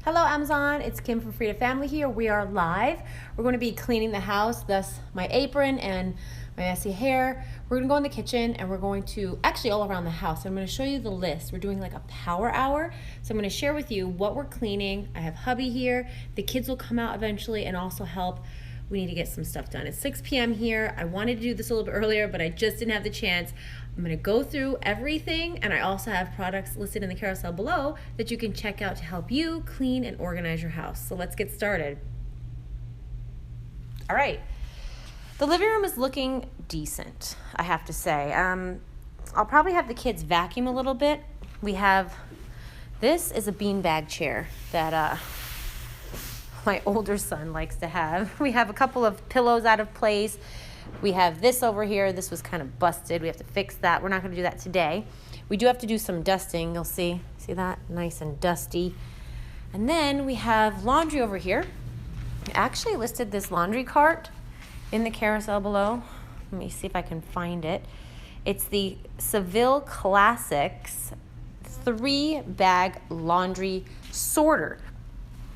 Hello Amazon, it's Kim from Frida Family here. We are live. We're going to be cleaning the house, thus my apron and my messy hair. We're going to go in the kitchen and we're going to, actually all around the house, I'm going to show you the list. We're doing like a power hour. So I'm going to share with you what we're cleaning. I have hubby here. The kids will come out eventually and also help. We need to get some stuff done. It's 6 p.m. here. I wanted to do this a little bit earlier, but I just didn't have the chance. I'm gonna go through everything, and I also have products listed in the carousel below that you can check out to help you clean and organize your house. So let's get started. All right, the living room is looking decent, I have to say. I'll probably have the kids vacuum a little bit. This is a beanbag chair that my older son likes to have. We have a couple of pillows out of place. We have this over here. This was kind of busted. We have to fix that. We're not going to do that today. We do have to do some dusting. You'll see that? Nice and dusty. And then we have laundry over here. I actually listed this laundry cart in the carousel below. Let me see if I can find it. It's the Seville Classics 3-bag laundry sorter.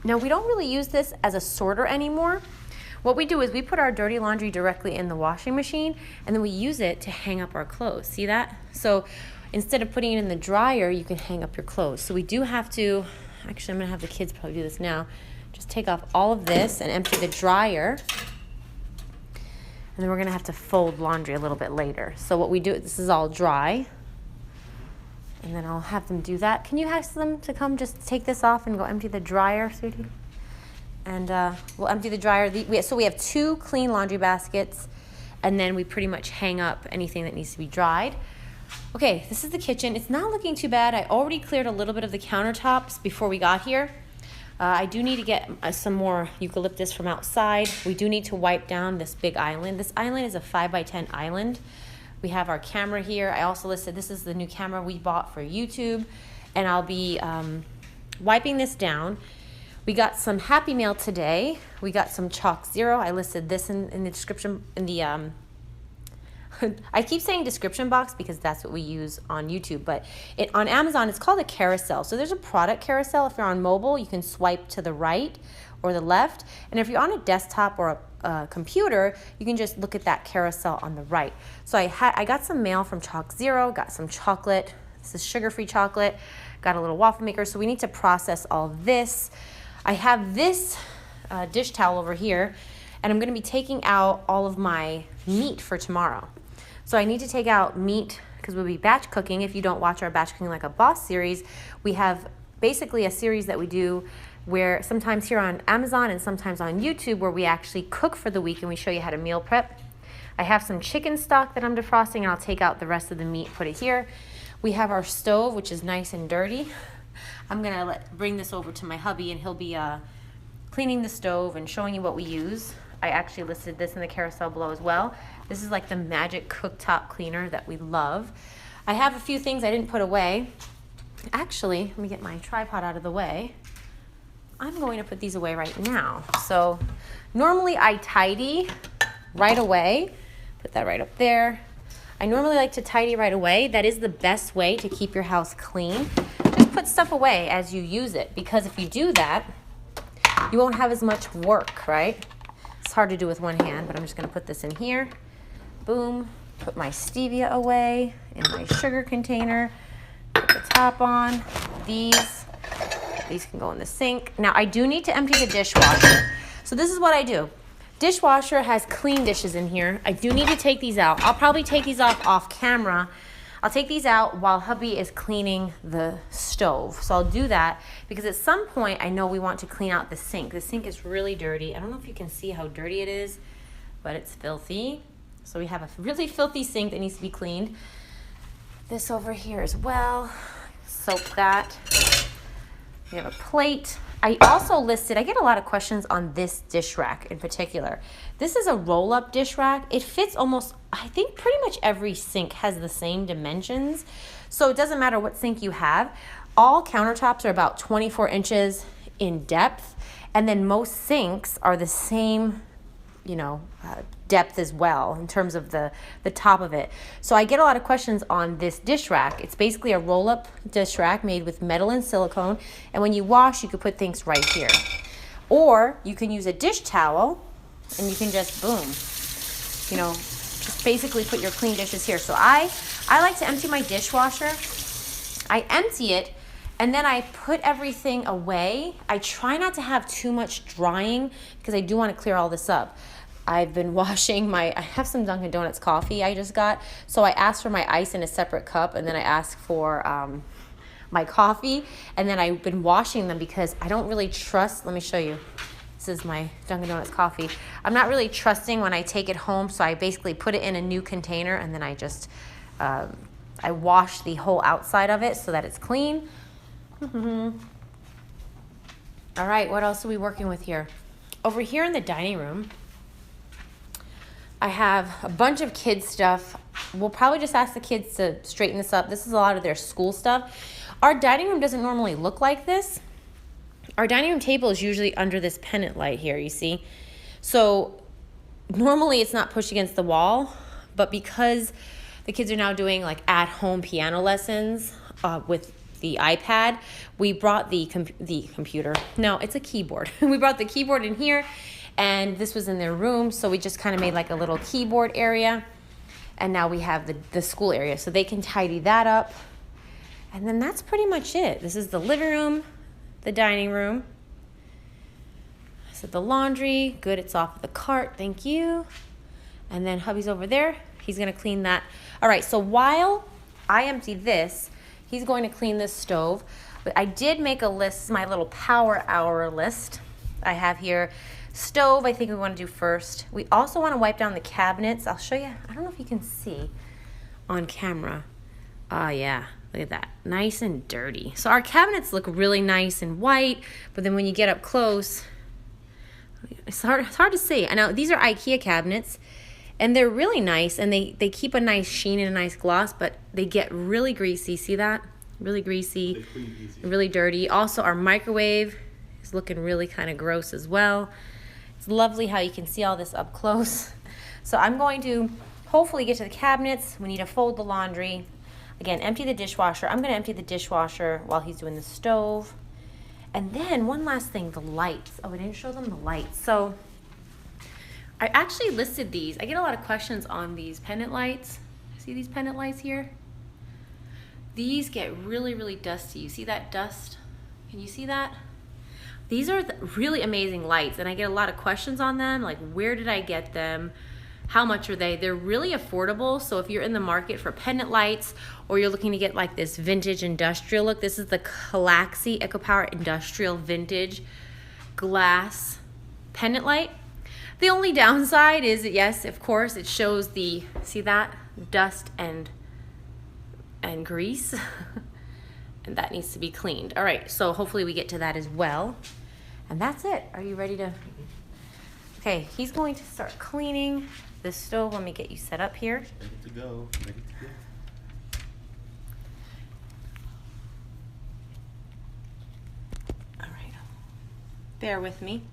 Now, we don't really use this as a sorter anymore. What we do is we put our dirty laundry directly in the washing machine, and then we use it to hang up our clothes. See that? So instead of putting it in the dryer, you can hang up your clothes. So we do have to, actually I'm gonna have the kids probably do this now, just take off all of this and empty the dryer. And then we're gonna have to fold laundry a little bit later. So what we do, this is all dry. And then I'll have them do that. Can you ask them to come just take this off and go empty the dryer, sweetie? And we'll empty the dryer. So we have 2 clean laundry baskets, and then we pretty much hang up anything that needs to be dried. Okay, this is the kitchen. It's not looking too bad. I already cleared a little bit of the countertops before we got here. I do need to get some more eucalyptus from outside. We do need to wipe down this big island. This island is a 5x10 island. We have our camera here. I also listed, this is the new camera we bought for YouTube, and I'll be wiping this down. We got some Happy Meal today. We got some Chalk Zero. I listed this in the description, I keep saying description box because that's what we use on YouTube, but on Amazon, it's called a carousel. So there's a product carousel. If you're on mobile, you can swipe to the right or the left. And if you're on a desktop or a computer, you can just look at that carousel on the right. So I got some mail from Chalk Zero, got some chocolate. This is sugar-free chocolate. Got a little waffle maker. So we need to process all this. I have this dish towel over here, and I'm going to be taking out all of my meat for tomorrow. So I need to take out meat because we'll be batch cooking. If you don't watch our Batch Cooking Like a Boss series, we have basically a series that we do where sometimes here on Amazon and sometimes on YouTube where we actually cook for the week and we show you how to meal prep. I have some chicken stock that I'm defrosting, and I'll take out the rest of the meat, put it here. We have our stove, which is nice and dirty. I'm gonna bring this over to my hubby, and he'll be cleaning the stove and showing you what we use. I actually listed this in the carousel below as well. This is like the magic cooktop cleaner that we love. I have a few things I didn't put away. Actually, let me get my tripod out of the way. I'm going to put these away right now. So normally I tidy right away. Put that right up there. I normally like to tidy right away. That is the best way to keep your house clean. Just put stuff away as you use it, because if you do that, you won't have as much work, right? It's hard to do with one hand, but I'm just gonna put this in here. Boom, put my stevia away in my sugar container. Put the top on. These can go in the sink. Now I do need to empty the dishwasher. So this is what I do. Dishwasher has clean dishes in here. I do need to take these out. I'll probably take these off camera. I'll take these out while hubby is cleaning the stove. So I'll do that because at some point I know we want to clean out the sink. The sink is really dirty. I don't know if you can see how dirty it is, but it's filthy. So we have a really filthy sink that needs to be cleaned. This over here as well. Soak that. We have a plate. I also listed, I get a lot of questions on this dish rack in particular. This is a roll-up dish rack. It fits almost, I think pretty much every sink has the same dimensions. So it doesn't matter what sink you have. All countertops are about 24 inches in depth. And then most sinks are the same you know, depth as well in terms of the top of it. So I get a lot of questions on this dish rack. It's basically a roll-up dish rack made with metal and silicone, and when you wash, you could put things right here. Or you can use a dish towel, and you can just, boom, you know, just basically put your clean dishes here. So I like to empty my dishwasher. I empty it, and then I put everything away. I try not to have too much drying because I do want to clear all this up. I've been washing I have some Dunkin' Donuts coffee I just got. So I asked for my ice in a separate cup, and then I asked for my coffee. And then I've been washing them because I don't really trust. Let me show you. This is my Dunkin' Donuts coffee. I'm not really trusting when I take it home. So I basically put it in a new container, and then I just, I wash the whole outside of it so that it's clean. All right, what else are we working with here? Over here in the dining room, I have a bunch of kids stuff. We'll probably just ask the kids to straighten this up. This is a lot of their school stuff. Our dining room doesn't normally look like this. Our dining room table is usually under this pennant light here, you see? So normally it's not pushed against the wall, but because the kids are now doing like at-home piano lessons with the iPad, we brought the computer. No, it's a keyboard. We brought the keyboard in here, and this was in their room, so we just kind of made like a little keyboard area, and now we have the school area, so they can tidy that up. And then that's pretty much it. This is the living room, the dining room. So the laundry, good, it's off of the cart, thank you. And then hubby's over there. He's gonna clean that. All right, so while I empty this, he's going to clean this stove. But I did make a list, my little power hour list. I have here stove, I think we want to do first. We also want to wipe down the cabinets. I'll show you. I don't know if you can see on camera. Oh yeah, look at that. Nice and dirty. So our cabinets look really nice and white, but then when you get up close, it's hard to see. I know these are IKEA cabinets, and they're really nice, and they keep a nice sheen and a nice gloss, but they get really greasy. See that? Really greasy, really dirty. Also, our microwave is looking really kind of gross as well. It's lovely how you can see all this up close. So I'm going to hopefully get to the cabinets. We need to fold the laundry. Again, empty the dishwasher. I'm going to empty the dishwasher while he's doing the stove. And then one last thing, the lights. Oh, I didn't show them the lights. So I actually listed these. I get a lot of questions on these pendant lights. See these pendant lights here? These get really, really dusty. You see that dust? Can you see that? These are really amazing lights, and I get a lot of questions on them, like where did I get them? How much are they? They're really affordable, so if you're in the market for pendant lights or you're looking to get like this vintage industrial look, this is the Calaxy EcoPower Industrial Vintage Glass pendant light. The only downside is, yes, of course, it shows the, see that? Dust and grease. And that needs to be cleaned. All right, so hopefully we get to that as well. And that's it. Are you ready to? Okay, he's going to start cleaning the stove. Let me get you set up here. Ready to go. Ready to go. All right. Bear with me.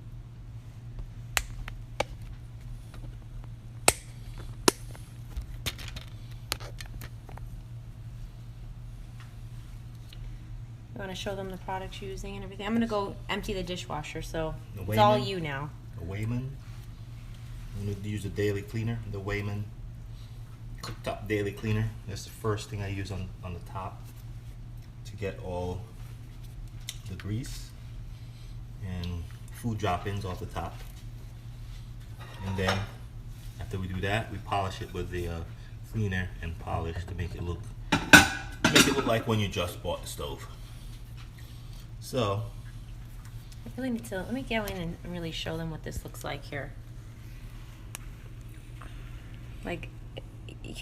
You want to show them the products you're using and everything? I'm going to go empty the dishwasher, so it's all you now. The Wayman. I'm going to use the daily cleaner, the Wayman cooktop daily cleaner. That's the first thing I use on the top to get all the grease and food droppings off the top. And then after we do that, we polish it with the cleaner and polish to make it look like when you just bought the stove. So I really need to, let me go in and really show them what this looks like here. Like, you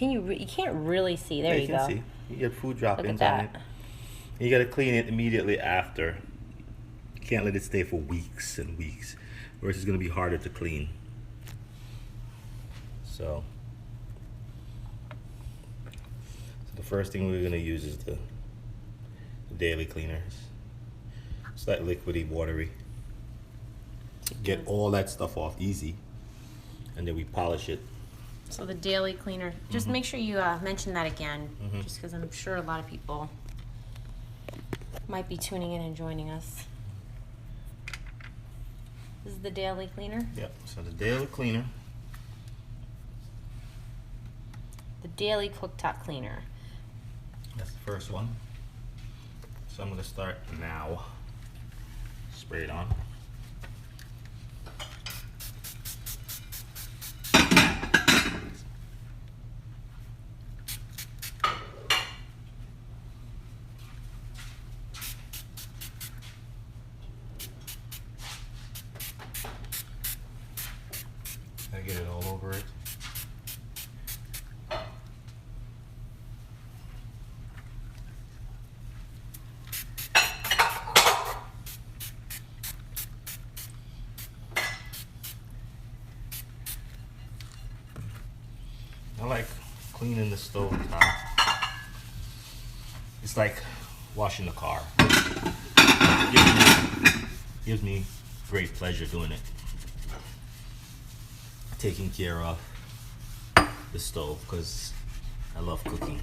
can't really see. There you go. You can see. You get food droppings on it. You got to clean it immediately after. You can't let it stay for weeks and weeks, or it's going to be harder to clean. So the first thing we're going to use is the daily cleaners. It's like liquidy, watery. Get all that stuff off easy. and then we polish it. So the daily cleaner, just make sure you mention that again, just because I'm sure a lot of people might be tuning in and joining us. This is the daily cleaner? Yep, so the daily cleaner. The daily cooktop cleaner. That's the first one. So I'm gonna start now. Spray it on. I get it all over it. I like cleaning the stove top. It's like washing the car. Gives me great pleasure doing it. Taking care of the stove because I love cooking.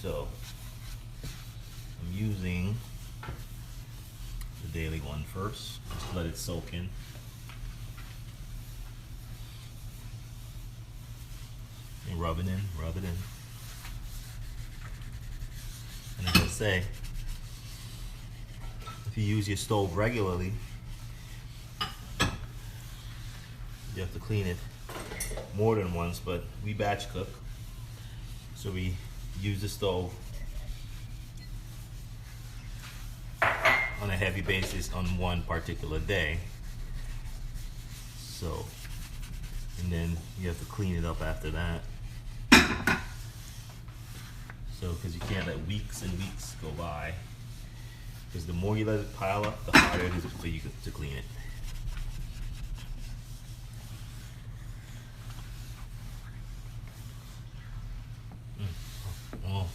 So I'm using the daily one first. Just let it soak in. And rub it in, rub it in. And as I say, if you use your stove regularly, you have to clean it more than once, but we batch cook. So we use the stove on a heavy basis on one particular day. So, and then you have to clean it up after that. So, because you can't let weeks and weeks go by. Because the more you let it pile up, the harder it is for you to clean it. Oh.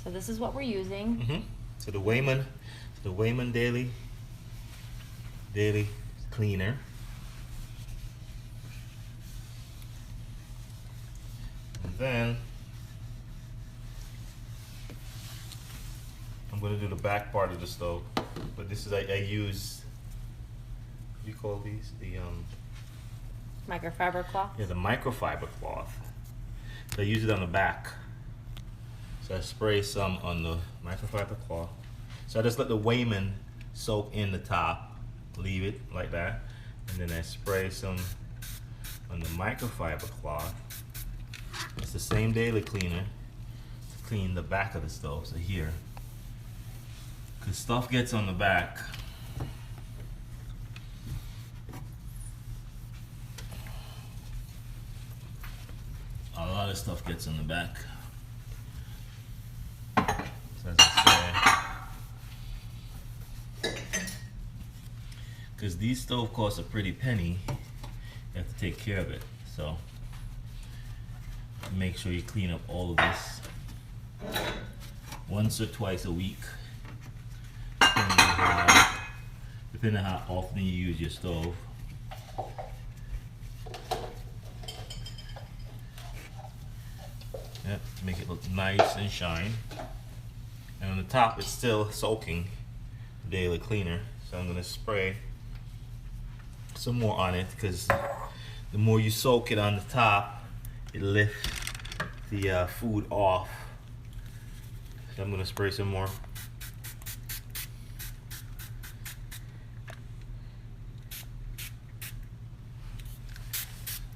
So this is what we're using. So the Weiman daily cleaner. And then I'm going to do the back part of the stove, but this is I use, what do you call these? The Microfiber cloth. the microfiber cloth. So I use it on the back. So I spray some on the microfiber cloth. So I just let the Weiman soak in the top, leave it like that, and then I spray some on the microfiber cloth. It's the same daily cleaner to clean the back of the stove. So here, because stuff gets on the back. A lot of stuff gets on the back. So as I say, because these stove costs a pretty penny, you have to take care of it. So make sure you clean up all of this once or twice a week, depending on how often you use your stove. Yep, to make it look nice and shine. And on the top, it's still soaking daily cleaner. So I'm gonna spray some more on it because the more you soak it on the top, it lifts the food off. So I'm gonna spray some more.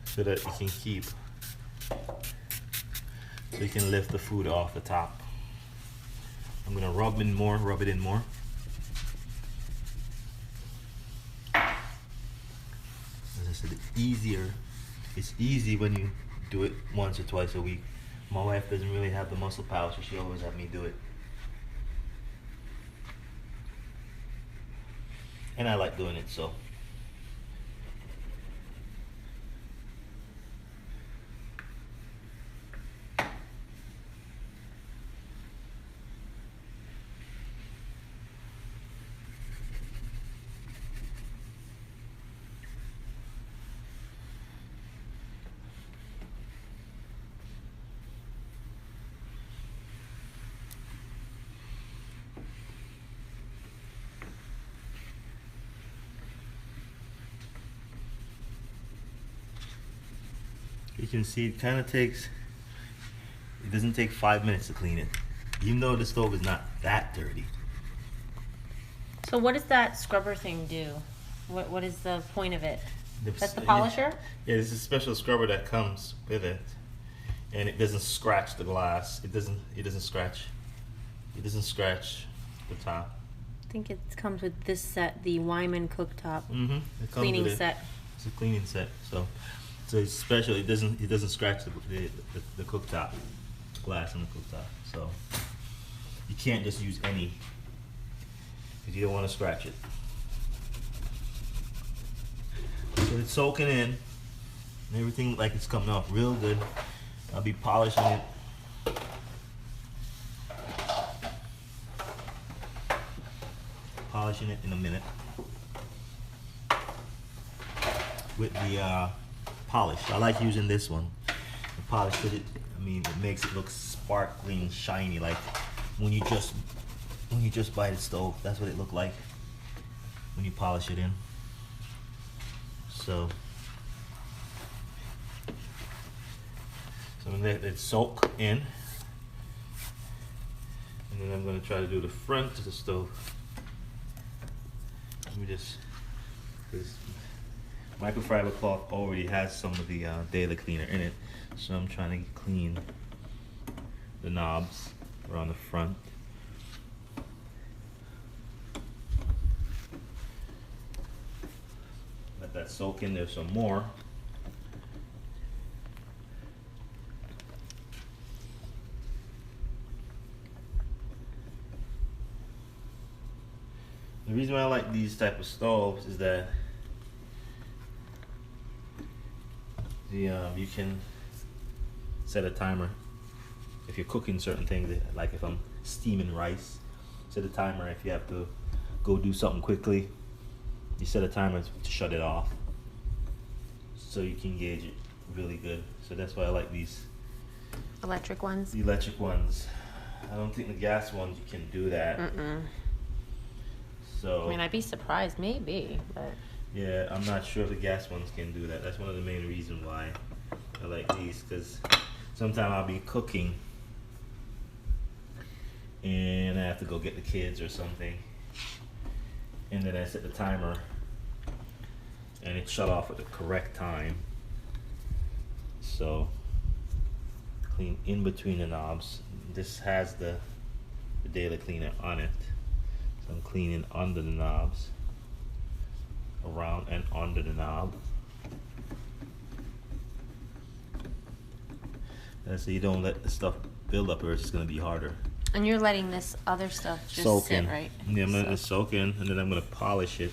So that you can keep, so you can lift the food off the top. I'm gonna rub it in more. As I said, it's easy when you do it once or twice a week. My wife doesn't really have the muscle power, so she always have me do it. And I like doing it, so. You can see it kind of takes, it doesn't take 5 minutes to clean it, even though the stove is not that dirty. So what does that scrubber thing do? What is the point of it? That's the polisher? Yeah, there's a special scrubber that comes with it, and it doesn't scratch the glass. It doesn't scratch the top. I think it comes with this set, the Wyman cooktop Cleaning set. It's a cleaning set, so it's special. It doesn't scratch the cooktop, glass on the cooktop. So you can't just use any, because you don't want to scratch it. So it's soaking in, and everything like it's coming off real good. I'll be polishing it. Polishing it in a minute with the polish. I like using this one, the polish, because it makes it look sparkling, shiny, like when you just buy the stove. That's what it looked like when you polish it in. So I'm gonna let it soak in, and then I'm gonna try to do the front of the stove. Let me just, this microfiber cloth already has some of the daily cleaner in it, so I'm trying to clean the knobs around the front. Let that soak in there some more. The reason why I like these type of stoves is that you can set a timer if you're cooking certain things. Like if I'm steaming rice, set a timer. If you have to go do something quickly, you set a timer to shut it off, so you can gauge it really good. So that's why I like these Electric ones? the electric ones. I don't think the gas ones you can do that. So I mean, I'd be surprised, maybe, but yeah, I'm not sure if the gas ones can do that. That's one of the main reasons why I like these, because sometimes I'll be cooking and I have to go get the kids or something, and then I set the timer and it shut off at the correct time. So clean in between the knobs. This has the daily cleaner on it. So I'm cleaning under the knobs, around and under the knob. And so you don't let the stuff build up, or it's just gonna be harder. and you're letting this other stuff just Soak sit, in. right? Yeah, I'm letting it soak in, and then I'm gonna polish it.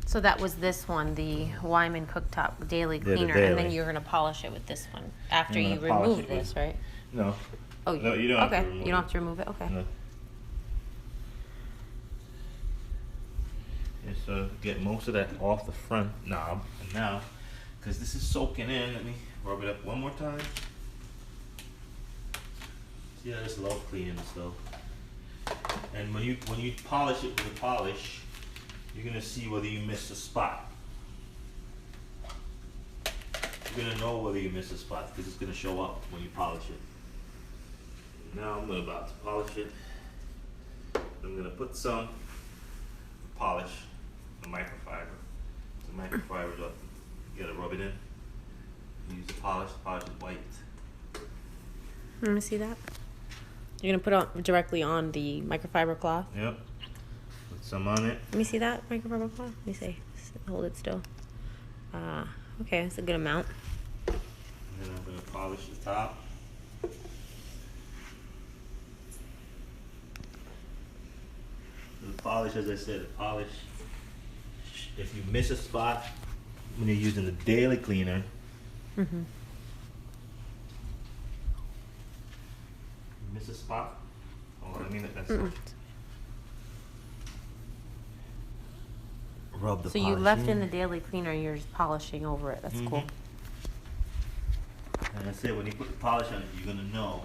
So that was this one, the Wyman cooktop daily Yeah, the cleaner, and then daily. you're gonna polish it with this one after I'm you gonna polish remove it with- this, right? No. Oh, No, you don't have to okay. remove You don't it. have to remove it. Okay. No. Just get most of that off the front knob, and now, because this is soaking in, let me rub it up one more time. See how this love cleaning the stove. And when you polish it with a polish, you're gonna see whether you missed a spot. You're gonna know whether you missed a spot because it's gonna show up when you polish it. Now I'm about to polish it. I'm gonna put some polish, the microfiber. The microfiber, you gotta rub it in. Use the polish is white. Let me see that. You're gonna put it directly on the microfiber cloth. Yep. Put some on it. Let me see that microfiber cloth. Let me see. Hold it still. Okay, that's a good amount. And then I'm gonna polish the top. The polish, as I said, the polish, if you miss a spot when you're using the daily cleaner, Mm-hmm. you miss a spot, oh, I mean, that's rub the So polish you left in the daily cleaner. You're just polishing over it. That's cool. And I said, when you put the polish on it, you're gonna know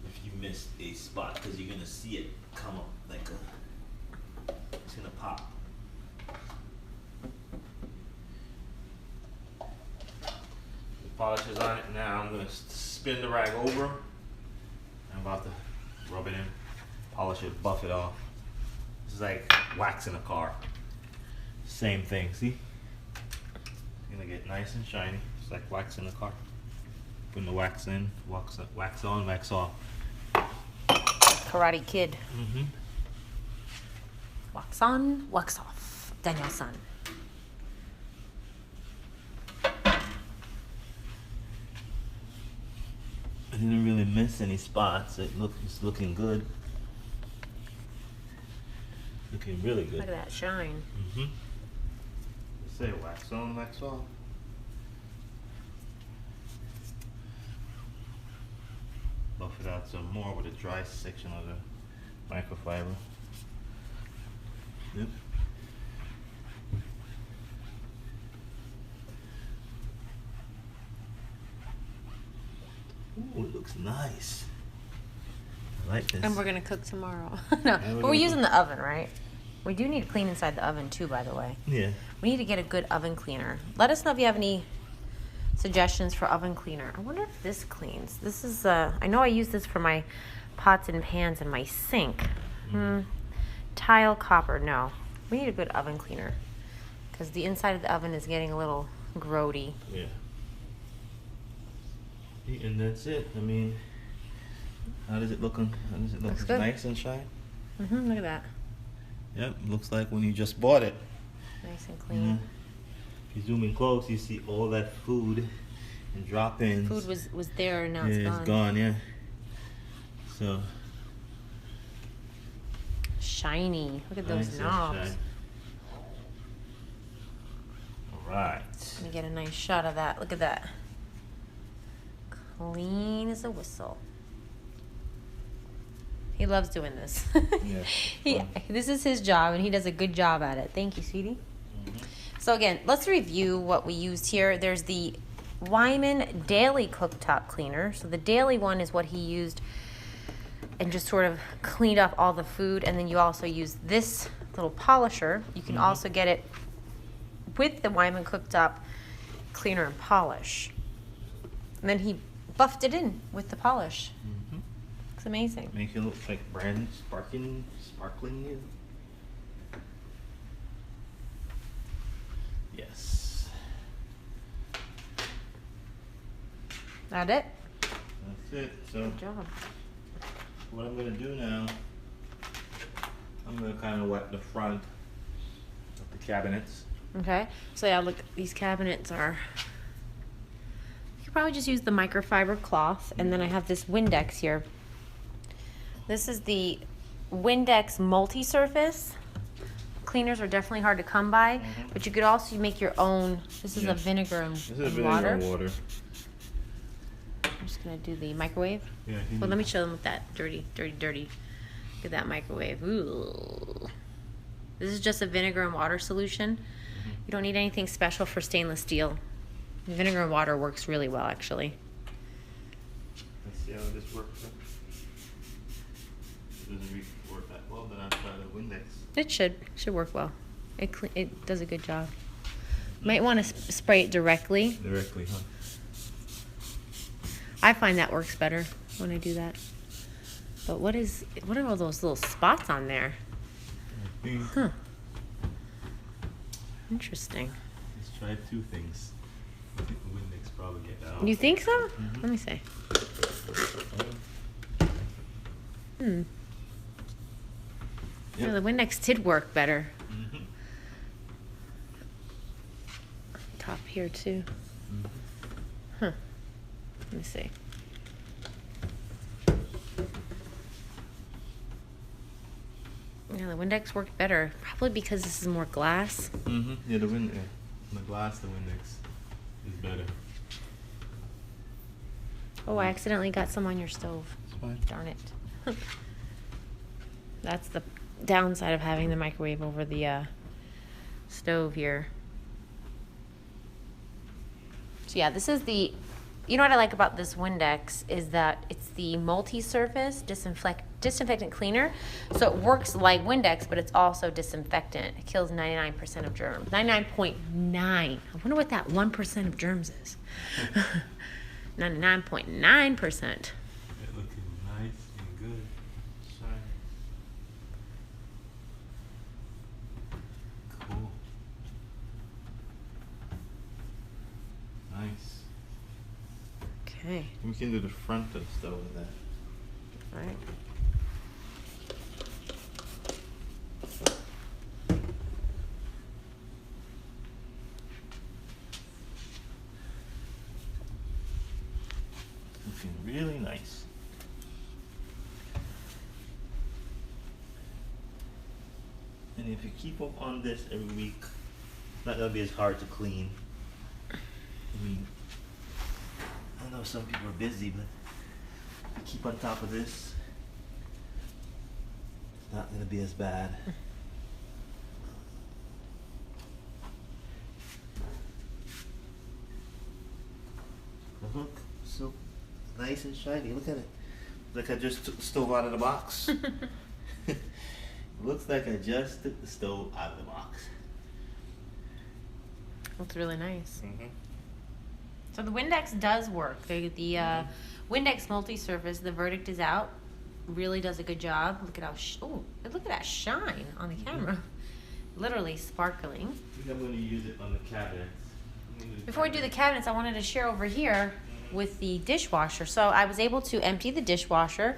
if you missed a spot, because you're gonna see it come up like it's gonna pop. The Polish is on it. Now I'm gonna spin the rag over. I'm about to rub it in, polish it, buff it off. This is like waxing a car. Same thing, see? It's gonna get nice and shiny. It's like waxing a car. Putting the wax in, wax on, wax off. Karate Kid. Mm-hmm. Wax on, wax off. Daniel-san. I didn't really miss any spots. It's looking good. Looking really good. Look at that shine. Mm-hmm. Say wax on, wax off. Buff it out some more with a dry section of the microfiber. Yep. Ooh, it looks nice. I like this. And we're gonna cook tomorrow. No, we're but we're gonna using the oven, right? We do need to clean inside the oven too, by the way. Yeah. We need to get a good oven cleaner. Let us know if you have any suggestions for oven cleaner. I wonder if this cleans. This is, I know I use this for my pots and pans and my sink. Tile copper, no. We need a good oven cleaner because the inside of the oven is getting a little grody. Yeah. And that's it. I mean, how does it look? How does it look? Looks It's good. nice and shiny. Look at that. Yep, looks like when you just bought it. Nice and clean. If you zoom in close, you see all that food and drop-ins. Food was there and now Yeah, it's gone. it's gone. Yeah. So Shiny. Look at nice those and knobs. shiny. All right. Let me get a nice shot of that. Look at that. Clean as a whistle. He loves doing this. Yeah, This is his job, and he does a good job at it. Thank you, sweetie. So again, let's review what we used here. There's the Wyman Daily Cooktop Cleaner. So the daily one is what he used and just sort of cleaned up all the food. And then you also use this little polisher. You can also get it with the Wyman Cooktop Cleaner and Polish. And then he buffed it in with the polish. It's amazing. Make it look like brand sparkling new. Yes. That it? That's it. So Good job. what I'm gonna do now, I'm gonna kind of wet the front of the cabinets. Okay. So yeah, look, these cabinets are. You could probably just use the microfiber cloth, and then I have this Windex here. This is the Windex multi-surface. Cleaners are definitely hard to come by, but you could also make your own. This is a Yes. vinegar and, This is and vinegar water. and water. I'm just gonna do the microwave. Yeah. Well, let me show them with that dirty. Look at that microwave. Ooh. This is just a vinegar and water solution. You don't need anything special for stainless steel. Vinegar and water works really well, actually. Let's see how this works. It doesn't really work that well, then I'll try the Windex. It should work well. It does a good job. Might want to spray it directly. Directly, huh? I find that works better when I do that. But what are all those little spots on there? I think Huh. Interesting. let's try two things. I think the Windex probably get that off. You think so? Let me see. Yeah, the Windex did work better. Top here too. Huh. Let me see. Yeah, the Windex worked better. Probably because this is more glass. Yeah, the glass, the Windex is better. Oh, I accidentally got some on your stove. It's fine. Darn it. That's the downside of having the microwave over the stove here. So yeah, this is the, you know what I like about this Windex is that it's the multi-surface disinfectant cleaner. So it works like Windex, but it's also disinfectant. It kills 99% of germs. 99.9. I wonder what that 1% of germs is. 99.9%. It looking nice and good. Shiny. Cool. Nice. Okay. We can do the front of the stove with that. All right. Looking really nice. And if you keep up on this every week, it's not gonna be as hard to clean. I mean, I know some people are busy, but if you keep on top of this, it's not gonna be as bad. Look, so nice and shiny. Look at it. Like I just took the stove out of the box. Looks like I just took the stove out of the box. Looks really nice. Mm-hmm. So the Windex does work. The Windex multi-surface, the verdict is out. Really does a good job. Look at how look at that shine on the camera. Literally sparkling. I think I'm going to use it on the cabinets. Before we do the cabinets, I wanted to share over here with the dishwasher. So I was able to empty the dishwasher,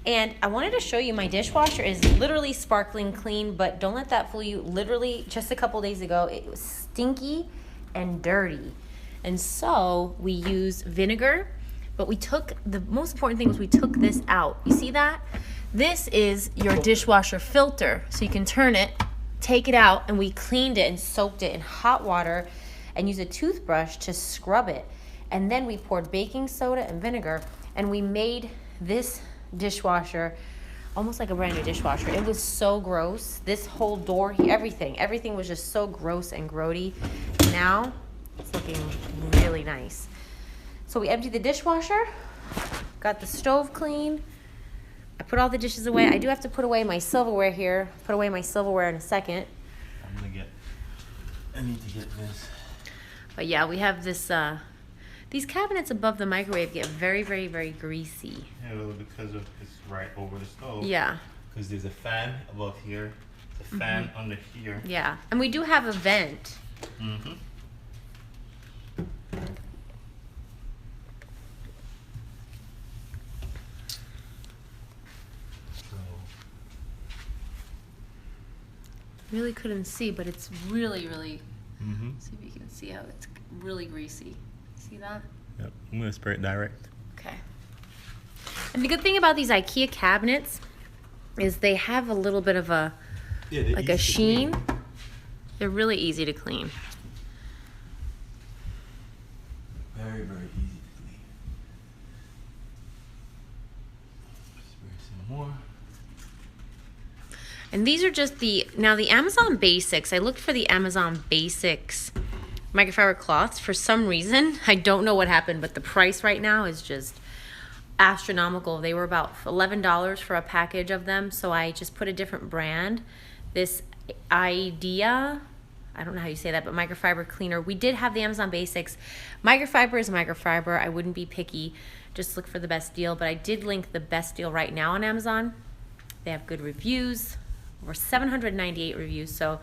and I wanted to show you my dishwasher is literally sparkling clean, but don't let that fool you. Literally just a couple days ago, it was stinky and dirty. And so we used vinegar, but we took, the most important thing was we took this out. You see that? This is your dishwasher filter. So you can turn it, take it out, and we cleaned it and soaked it in hot water and used a toothbrush to scrub it. And then we poured baking soda and vinegar, and we made this dishwasher almost like a brand new dishwasher. It was so gross. This whole door here, everything was just so gross and grody. Now it's looking really nice. So we emptied the dishwasher, got the stove clean. I put all the dishes away. I do have to put away my silverware here. Put away my silverware in a second. I need to get this. But yeah, we have this, these cabinets above the microwave get very, very, very greasy. Yeah, well, because of it's right over the stove. Yeah. Because there's a fan above here, a fan under here. Yeah, and we do have a vent. Mm-hmm. So, Really couldn't see, but it's really, really, mm-hmm. see if you can see how it's really greasy. See that? Yep, I'm gonna spray it direct. Okay. And the good thing about these IKEA cabinets is they have a little bit of a, like a sheen. They're really easy to clean. Very, very easy to clean. Spray some more. And these are just the Amazon Basics. I looked for the Amazon Basics microfiber cloths. For some reason, I don't know what happened, but the price right now is just astronomical. They were about $11 for a package of them, so I just put a different brand. This Idea, I don't know how you say that, but microfiber cleaner. We did have the Amazon Basics. Microfiber is microfiber. I wouldn't be picky. Just look for the best deal, but I did link the best deal right now on Amazon. They have good reviews, over 798 reviews, so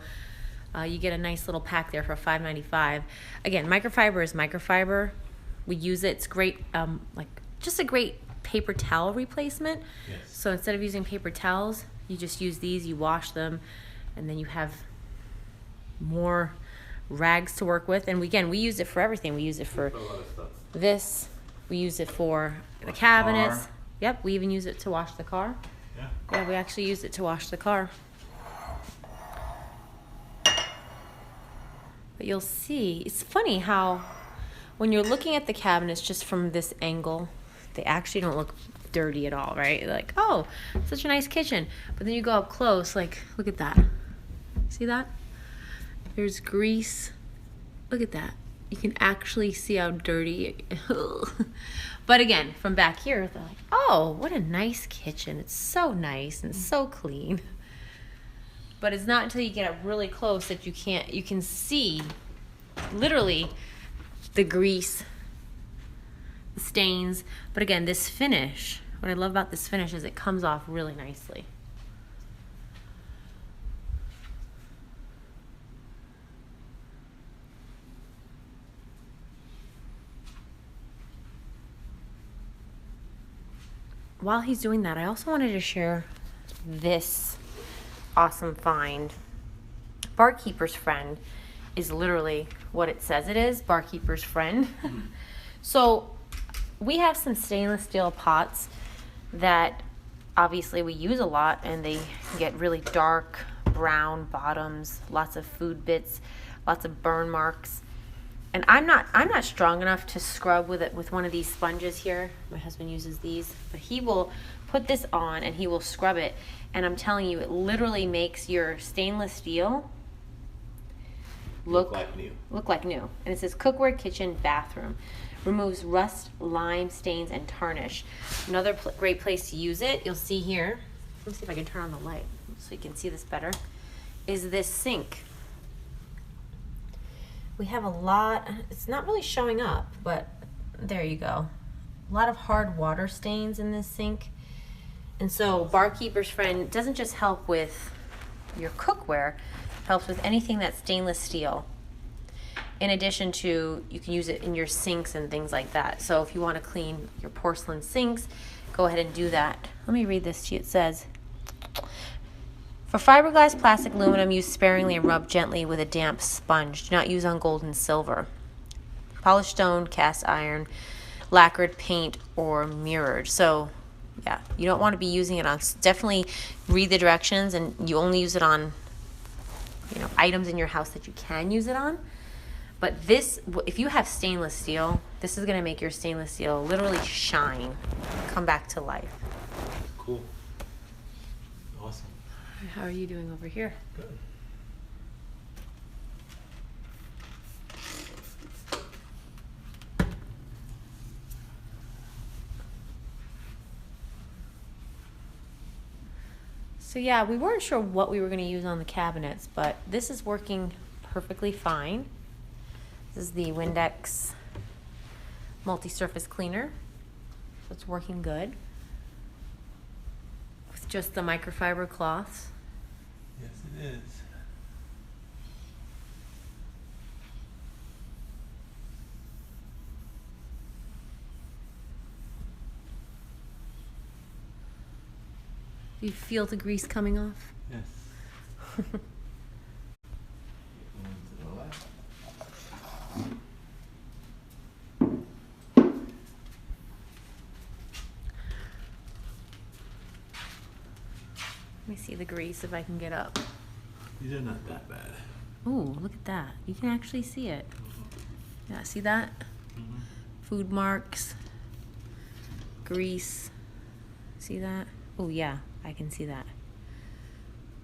you get a nice little pack there for $5.95. Again, microfiber is microfiber. We use it. It's great, like just a great paper towel replacement. Yes. So instead of using paper towels, you just use these, you wash them, and then you have more rags to work with. And we use it for everything. We use it for A lot of stuff. this. We use it for the Wash the cabinets. car. Yep, we even use it to wash the car. Yeah. Yeah, we actually use it to wash the car. But you'll see, it's funny how when you're looking at the cabinets just from this angle, they actually don't look dirty at all, right? You're like, oh, such a nice kitchen. But then you go up close, like, look at that. See that? There's grease. Look at that. You can actually see how dirty. But again, from back here, they're like, oh, what a nice kitchen. It's so nice and so clean. But it's not until you get up really close that you can see literally the grease, the stains. But again, this finish, what I love about this finish is it comes off really nicely. While he's doing that, I also wanted to share this awesome find. Barkeeper's Friend is literally what it says it is, Barkeeper's Friend. So we have some stainless steel pots that obviously we use a lot, and they get really dark brown bottoms, lots of food bits, lots of burn marks. And I'm not strong enough to scrub with one of these sponges here. My husband uses these, but he will put this on and he will scrub it. And I'm telling you, it literally makes your stainless steel look like new. Look like new. And it says cookware, kitchen, bathroom. Removes rust, lime, stains, and tarnish. Another great place to use it, you'll see here. Let me see if I can turn on the light so you can see this better. Is this sink. We have a lot, it's not really showing up, but there you go. A lot of hard water stains in this sink. And so Barkeeper's Friend doesn't just help with your cookware, it helps with anything that's stainless steel. In addition to, you can use it in your sinks and things like that. So if you want to clean your porcelain sinks, go ahead and do that. Let me read this to you. It says, for fiberglass, plastic, aluminum, use sparingly and rub gently with a damp sponge. Do not use on gold and silver. Polished stone, cast iron, lacquered paint, or mirrored. So, yeah, you don't want to be using it on, definitely read the directions, and you only use it on, items in your house that you can use it on. But this, if you have stainless steel, this is going to make your stainless steel literally shine, come back to life. Cool. Awesome. How are you doing over here? Good. So yeah, we weren't sure what we were going to use on the cabinets, but this is working perfectly fine. This is the Windex multi-surface cleaner. So it's working good. With just the microfiber cloths. Yes, it is. Do you feel the grease coming off? Yes. Let me see the grease if I can get up. These are not that bad. Ooh, look at that. You can actually see it. Yeah, see that? Mm-hmm. Food marks, grease. See that? Oh yeah, I can see that.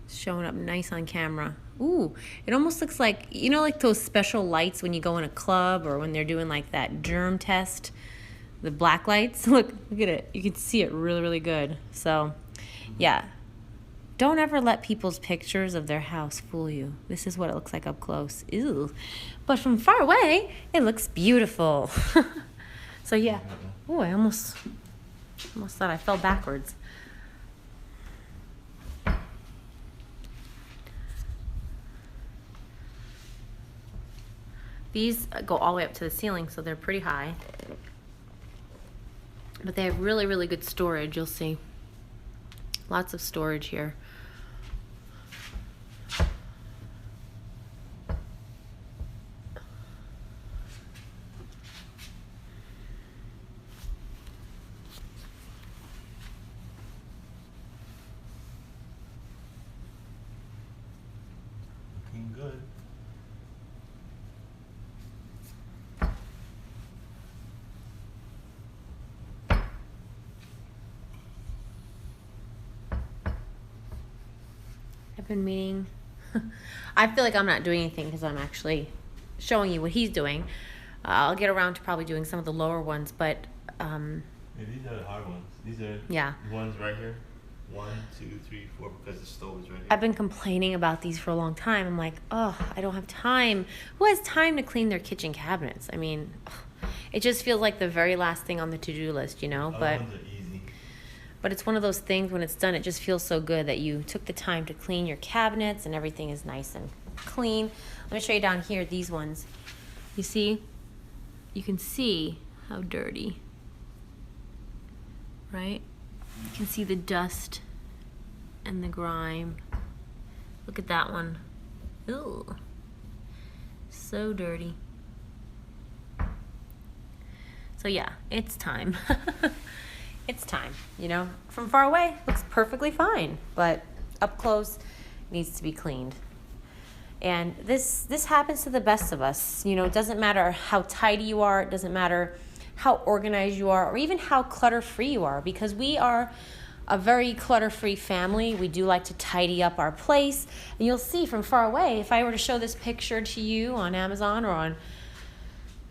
It's showing up nice on camera. Ooh, it almost looks like, like those special lights when you go in a club or when they're doing like that germ test, the black lights. Look at it. You can see it really, really good. So, yeah. Don't ever let people's pictures of their house fool you. This is what it looks like up close. Ew. But from far away, it looks beautiful. So yeah. Oh, I almost thought I fell backwards. These go all the way up to the ceiling, so they're pretty high. But they have really, really good storage, you'll see. Lots of storage here. Looking good. I've been meaning, I feel like I'm not doing anything because I'm actually showing you what he's doing, I'll get around to probably doing some of the lower ones, but Yeah, these are the hard ones. These are yeah. the ones right here. 1, 2, 3, 4, because the stove is right here. I've been complaining about these for a long time. I'm like, oh, I don't have time. Who has time to clean their kitchen cabinets? I mean, it just feels like the very last thing on the to-do list, you know? Other But ones are easy. but it's one of those things when it's done, it just feels so good that you took the time to clean your cabinets and everything is nice and clean. Let me show you down here, these ones. You see? You can see how dirty, right? You can see the dust and the grime. Look at that one. Ooh, so dirty. So yeah, it's time. It's time, you know? From far away, looks perfectly fine, but up close, needs to be cleaned. And this happens to the best of us. You know, it doesn't matter how tidy you are, it doesn't matter how organized you are, or even how clutter-free you are, because we are a very clutter-free family. We do like to tidy up our place. And you'll see from far away, if I were to show this picture to you on Amazon or on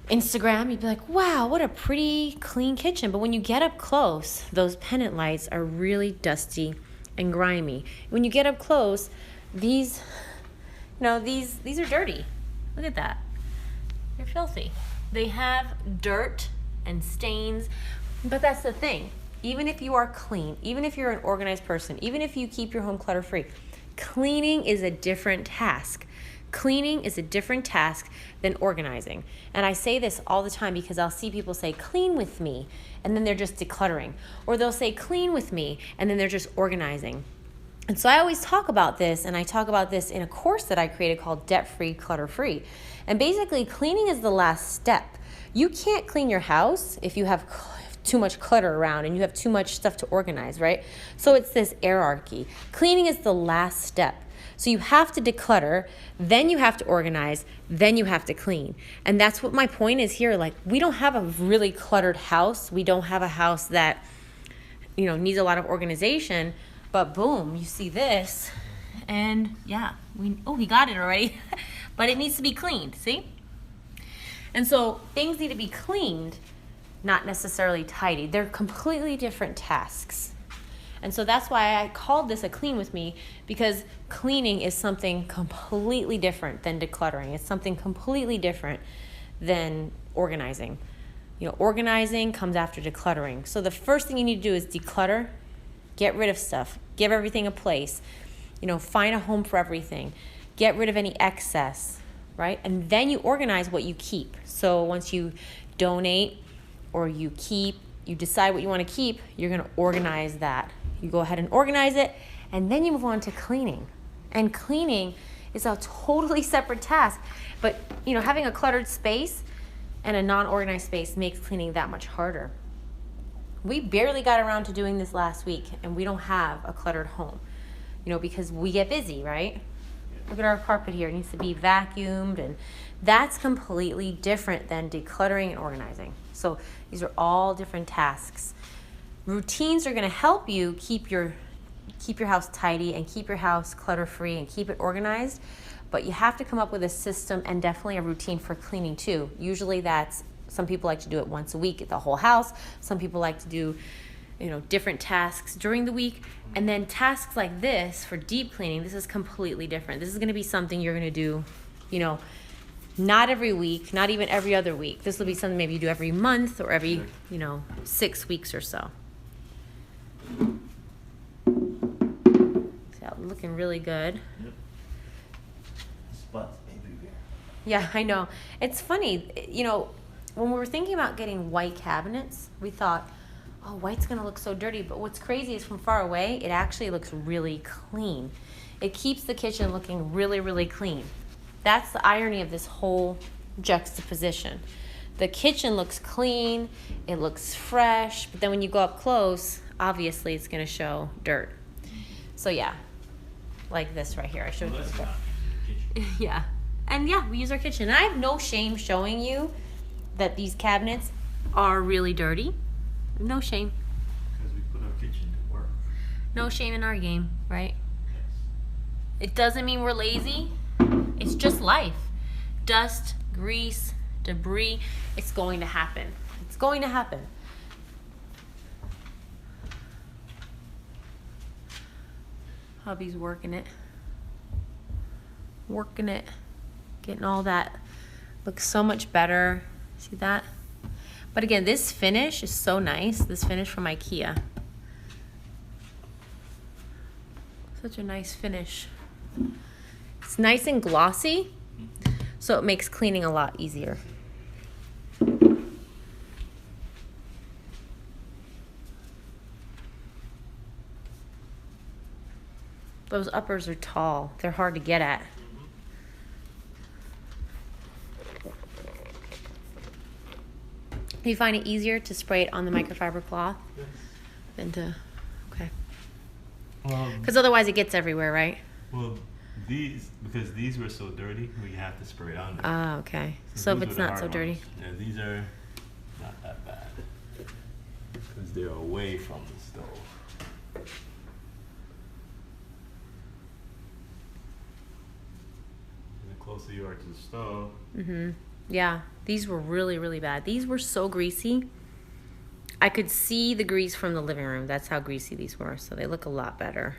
Instagram, you'd be like, wow, what a pretty clean kitchen. But when you get up close, those pendant lights are really dusty and grimy. When you get up close, these are dirty. Look at that. They're filthy. They have dirt and stains. But that's the thing. Even if you are clean, even if you're an organized person, even if you keep your home clutter-free, cleaning is a different task. Cleaning is a different task than organizing. And I say this all the time because I'll see people say, clean with me, and then they're just decluttering. Or they'll say, clean with me, and then they're just organizing. And so I always talk about this, and I talk about this in a course that I created called Debt-Free, Clutter-Free. And basically, cleaning is the last step. You can't clean your house if you have too much clutter around and you have too much stuff to organize, right? So it's this hierarchy. Cleaning is the last step. So you have to declutter, then you have to organize, then you have to clean. And that's what my point is here. Like, we don't have a really cluttered house. We don't have a house that, you know, needs a lot of organization. But boom, you see this, and yeah, we got it already. But it needs to be cleaned, see? And so things need to be cleaned, not necessarily tidied. They're completely different tasks. And so that's why I called this a clean with me, because cleaning is something completely different than decluttering. It's something completely different than organizing. You know, organizing comes after decluttering. So the first thing you need to do is declutter, get rid of stuff, give everything a place, you know, find a home for everything, get rid of any excess, right? And then you organize what you keep. So once you donate or you decide what you want to keep, you're going to organize that. You go ahead and organize it, and then you move on to cleaning. And cleaning is a totally separate task. But, you know, having a cluttered space and a non-organized space makes cleaning that much harder. We barely got around to doing this last week, and we don't have a cluttered home, you know, because we get busy, right? Look at our carpet here. It needs to be vacuumed, and that's completely different than decluttering and organizing. So these are all different tasks. Routines are going to help you keep your house tidy and keep your house clutter-free and keep it organized, but you have to come up with a system and definitely a routine for cleaning too. Usually some people like to do it once a week at the whole house. Some people like to do, you know, different tasks during the week. And then tasks like this for deep cleaning, this is completely different. This is going to be something you're going to do, you know, not every week, not even every other week. This will be something maybe you do every month or every, 6 weeks or so. So looking really good. Yep. Spots everywhere. Yeah, I know. It's funny, when we were thinking about getting white cabinets, we thought, oh, white's going to look so dirty. But what's crazy is from far away, it actually looks really clean. It keeps the kitchen looking really, really clean. That's the irony of this whole juxtaposition. The kitchen looks clean, it looks fresh, but then when you go up close, obviously it's going to show dirt. So yeah, like this right here. I showed you before. Yeah. And yeah, we use our kitchen. And I have no shame showing you that these cabinets are really dirty. No shame. Because we put our kitchen to work. No shame in our game, right? Yes. It doesn't mean we're lazy. It's just life. Dust, grease, debris. It's going to happen. It's going to happen. Hubby's working it. Working it. Getting all that. Looks so much better. See that? But again, this finish is so nice. This finish from IKEA. Such a nice finish. It's nice and glossy, so it makes cleaning a lot easier. Those uppers are tall. They're hard to get at. Do you find it easier to spray it on the microfiber cloth than to, okay. Because otherwise it gets everywhere, right? Well, because these were so dirty, we have to spray it on there. Ah, okay. So if these it's were the not so hard dirty. ones. Yeah, these are not that bad. Because they're away from the stove. And the closer you are to the stove. Mm-hmm. Yeah, these were really, really bad. These were so greasy. I could see the grease from the living room. That's how greasy these were. So they look a lot better.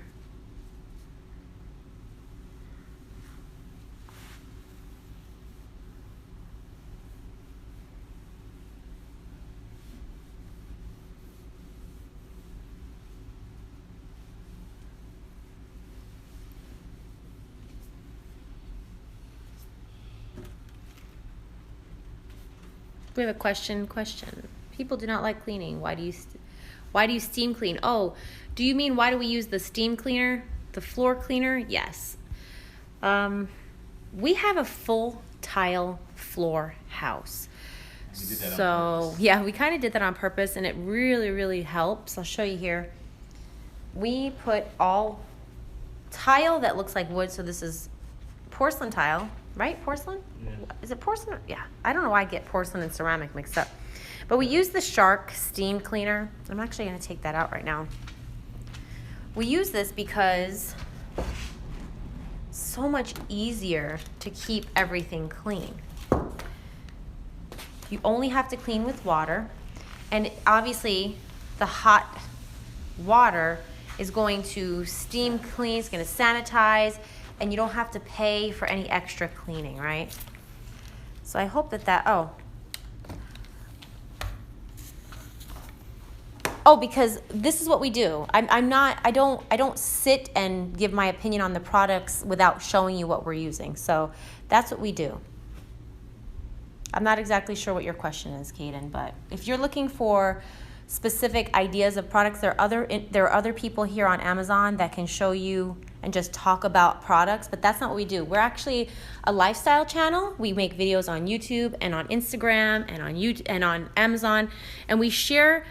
We have a question. People do not like cleaning. Why do you steam clean? Oh, do you mean why do we use the steam cleaner, the floor cleaner? Yes. We have a full tile floor house. We did that on So purpose. yeah, we kind of did that on purpose, and it really, really helps. I'll show you here. We put all tile that looks like wood. So this is porcelain tile, right? Porcelain? Yeah. Is it porcelain? Yeah. I don't know why I get porcelain and ceramic mixed up. But we use the Shark steam cleaner. I'm actually going to take that out right now. We use this because it's so much easier to keep everything clean. You only have to clean with water. And obviously, the hot water is going to steam clean, it's going to sanitize, and you don't have to pay for any extra cleaning, right? So I hope that oh, because this is what we do. I don't sit and give my opinion on the products without showing you what we're using. So that's what we do. I'm not exactly sure what your question is, Kaden, but if you're looking for specific ideas of products, there are other people here on Amazon that can show you and just talk about products, but that's not what we do. We're actually a lifestyle channel. We make videos on YouTube and on Instagram and on Amazon, and we share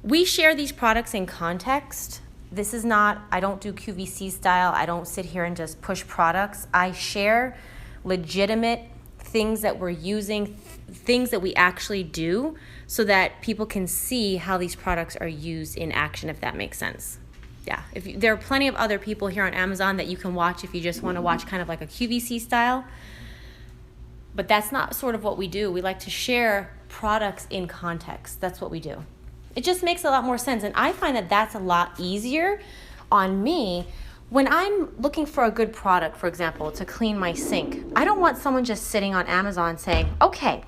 these products in context. This is not, I don't do QVC style. I don't sit here and just push products. I share legitimate things that we're using, things that we actually do, so that people can see how these products are used in action, if that makes sense. Yeah, there are plenty of other people here on Amazon that you can watch if you just want to watch kind of like a QVC style. But that's not sort of what we do. We like to share products in context. That's what we do. It just makes a lot more sense. And I find that that's a lot easier on me when I'm looking for a good product, for example, to clean my sink. I don't want someone just sitting on Amazon saying, okay,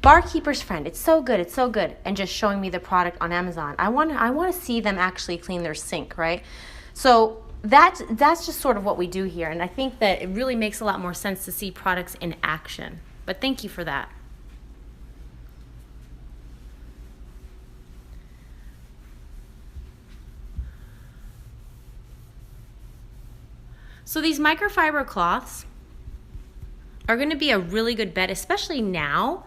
Barkeeper's Friend, it's so good, and just showing me the product on Amazon. I want to see them actually clean their sink, right? So that's just sort of what we do here, and I think that it really makes a lot more sense to see products in action. But thank you for that. So these microfiber cloths are going to be a really good bet, especially now.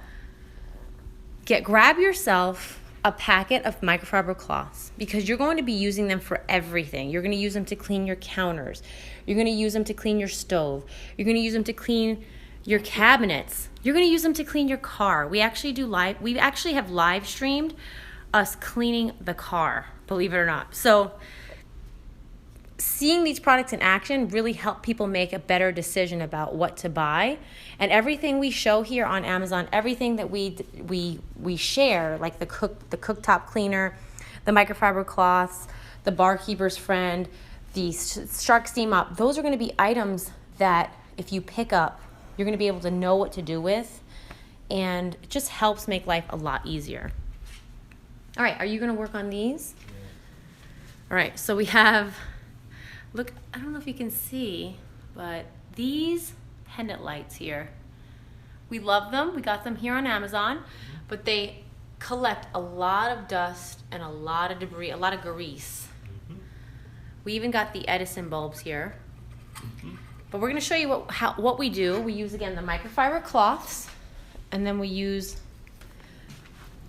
Grab yourself a packet of microfiber cloths because you're going to be using them for everything. You're going to use them to clean your counters. You're going to use them to clean your stove. You're going to use them to clean your cabinets. You're going to use them to clean your car. We actually have live streamed us cleaning the car, believe it or not. So seeing these products in action really help people make a better decision about what to buy. And everything we show here on Amazon, everything that we share, like the cooktop cleaner, the microfiber cloths, the barkeeper's friend, the shark steam mop, those are going to be items that if you pick up, you're going to be able to know what to do with, and it just helps make life a lot easier. All right, are you going to work on these? Yeah. All right, so we have, look, I don't know if you can see, but these pendant lights here, we love them. We got them here on Amazon, but they collect a lot of dust and a lot of debris, a lot of grease. We even got the Edison bulbs here. But we're going to show you what we do. We use, again, the microfiber cloths, and then we use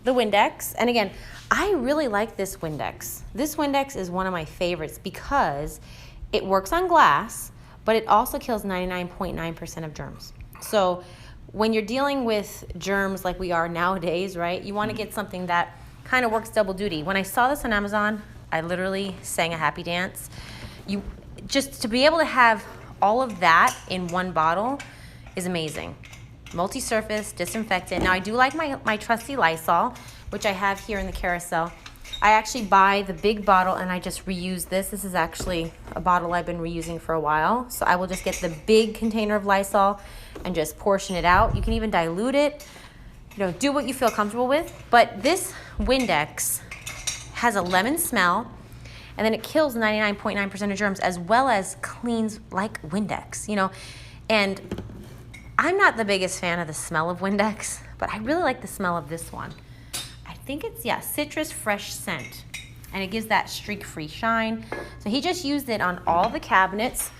the Windex. And again, I really like this Windex. This Windex is one of my favorites because it works on glass, but it also kills 99.9% of germs. So when you're dealing with germs like we are nowadays, right, you want to get something that kind of works double duty. When I saw this on Amazon, I literally sang a happy dance. Just to be able to have all of that in one bottle is amazing. Multi-surface, disinfectant. Now I do like my trusty Lysol, which I have here in the carousel. I actually buy the big bottle and I just reuse this. This is actually a bottle I've been reusing for a while. So I will just get the big container of Lysol and just portion it out. You can even dilute it. You know, do what you feel comfortable with. But this Windex has a lemon smell, and then it kills 99.9% of germs as well as cleans like Windex, you know. And I'm not the biggest fan of the smell of Windex, but I really like the smell of this one. I think it's, yeah, citrus fresh scent, and it gives that streak-free shine. So he just used it on all the cabinets.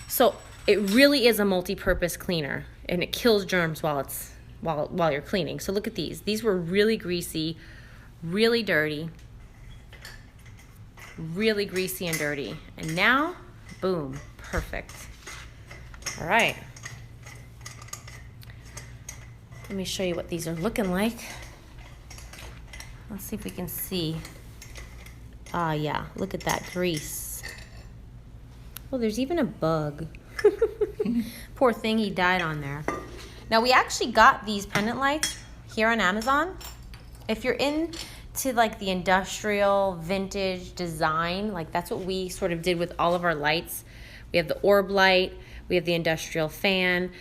So it really is a multi-purpose cleaner, and it kills germs while you're cleaning. So look at these. These were really greasy, really dirty. Really greasy and dirty. And now, boom, perfect. All right. Let me show you what these are looking like. Let's see if we can see. Yeah, look at that grease. Oh, there's even a bug. Poor thing, he died on there. Now, we actually got these pendant lights here on Amazon. If you're into like the industrial vintage design, like that's what we sort of did with all of our lights. We have the orb light, we have the industrial fan.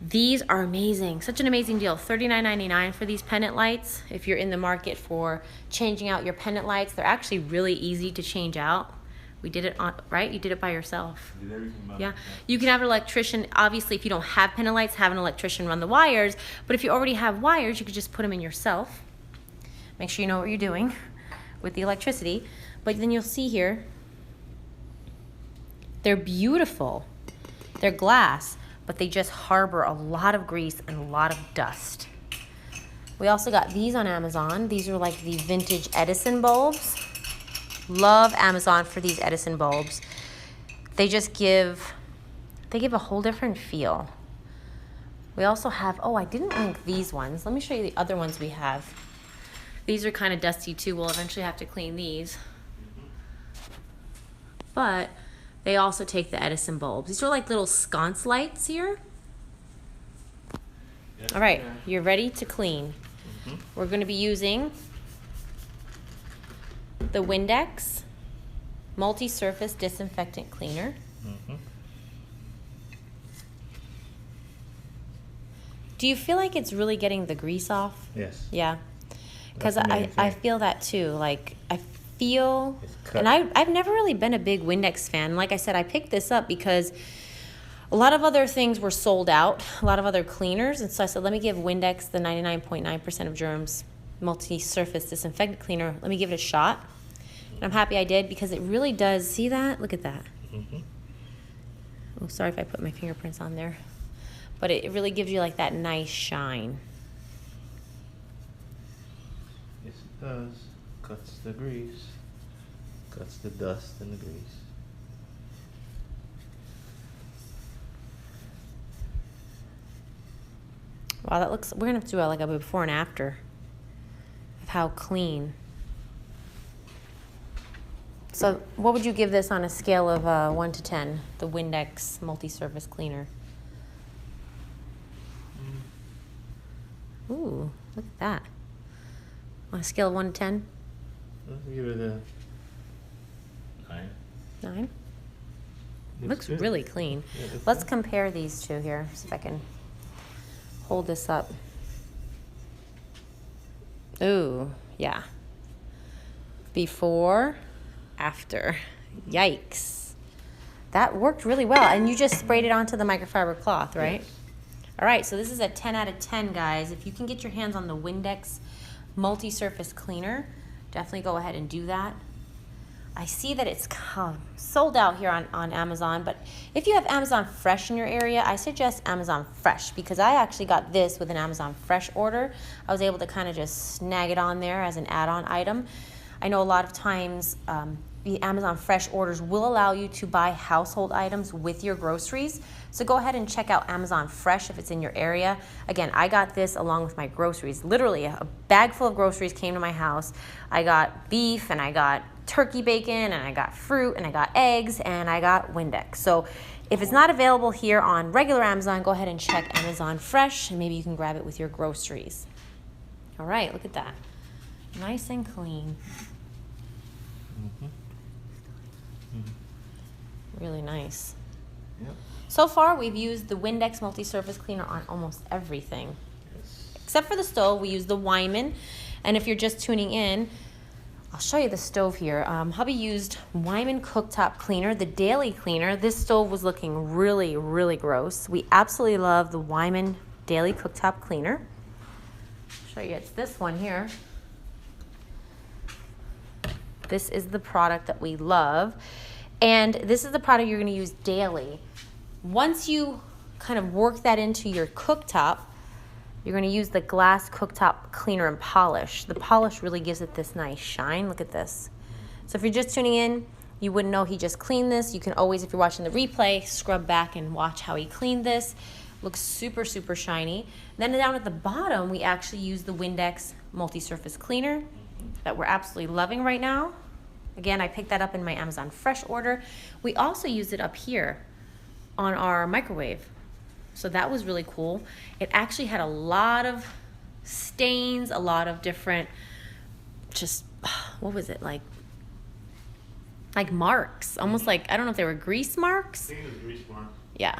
These are amazing, such an amazing deal. $39.99 for these pendant lights. If you're in the market for changing out your pendant lights, they're actually really easy to change out. We did it on, right? You did it by yourself. Did everything by Yeah, myself. you can have an electrician. Obviously, if you don't have pendant lights, have an electrician run the wires. But if you already have wires, you could just put them in yourself. Make sure you know what you're doing with the electricity. But then you'll see here, they're beautiful. They're glass, but they just harbor a lot of grease and a lot of dust. We also got these on Amazon. These are like the vintage Edison bulbs. Love Amazon for these Edison bulbs. They just give a whole different feel. We also have, oh, I didn't link these ones. Let me show you the other ones we have. These are kind of dusty too. We'll eventually have to clean these. But they also take the Edison bulbs. These are like little sconce lights here. Yes, All right, yeah. you're ready to clean. We're going to be using the Windex multi-surface disinfectant cleaner. Do you feel like it's really getting the grease off? Yes. Yeah, because That's the main I thing. feel that too. Like I feel, It's cut. and I've never really been a big Windex fan. Like I said, I picked this up because a lot of other things were sold out, a lot of other cleaners, and so I said, let me give Windex, the 99.9% of germs multi-surface disinfectant cleaner, let me give it a shot. And I'm happy I did because it really does. See that? Look at that. Oh, sorry if I put my fingerprints on there. But it really gives you like that nice shine. Yes, it does. Cuts the grease. Cuts the dust and the grease. Wow, that looks, we're gonna have to do like a before and after of how clean. So what would you give this on a scale of 1 to 10, the Windex multi-surface cleaner? Ooh, look at that. On a scale of 1 to 10? Let's give it a 9. 9? Looks good. really clean. Yeah, that's Let's good. compare these two here, see if I can hold this up. Ooh, yeah. Before, after. Yikes. That worked really well. And you just sprayed it onto the microfiber cloth, right? Yes. All right, so this is a 10 out of 10, guys. If you can get your hands on the Windex multi-surface cleaner, definitely go ahead and do that. I see that it's sold out here on Amazon, but if you have Amazon Fresh in your area, I suggest Amazon Fresh because I actually got this with an Amazon Fresh order. I was able to kind of just snag it on there as an add-on item. I know a lot of times the Amazon Fresh orders will allow you to buy household items with your groceries. So go ahead and check out Amazon Fresh if it's in your area. Again, I got this along with my groceries. Literally, a bag full of groceries came to my house. I got beef and I got turkey bacon and I got fruit and I got eggs and I got Windex. So if it's not available here on regular Amazon, go ahead and check Amazon Fresh and maybe you can grab it with your groceries. All right, look at that. Nice and clean. Really nice. Yep. So far, we've used the Windex multi-surface cleaner on almost everything. Yes. Except for the stove, we use the Wyman. And if you're just tuning in, I'll show you the stove here. Hubby used Wyman cooktop cleaner, the daily cleaner. This stove was looking really, really gross. We absolutely love the Wyman daily cooktop cleaner. I'll show you, it's this one here. This is the product that we love. And this is the product you're going to use daily. Once you kind of work that into your cooktop, you're going to use the glass cooktop cleaner and polish. The polish really gives it this nice shine. Look at this. So if you're just tuning in, you wouldn't know he just cleaned this. You can always, if you're watching the replay, scrub back and watch how he cleaned this. Looks super, super shiny. Then down at the bottom, we actually use the Windex multi-surface cleaner that we're absolutely loving right now. Again, I picked that up in my Amazon Fresh order. We also used it up here on our microwave. So that was really cool. It actually had a lot of stains, a lot of different, just, what was it, like marks, almost like, I don't know if they were grease marks. I think it was grease mark. Yeah.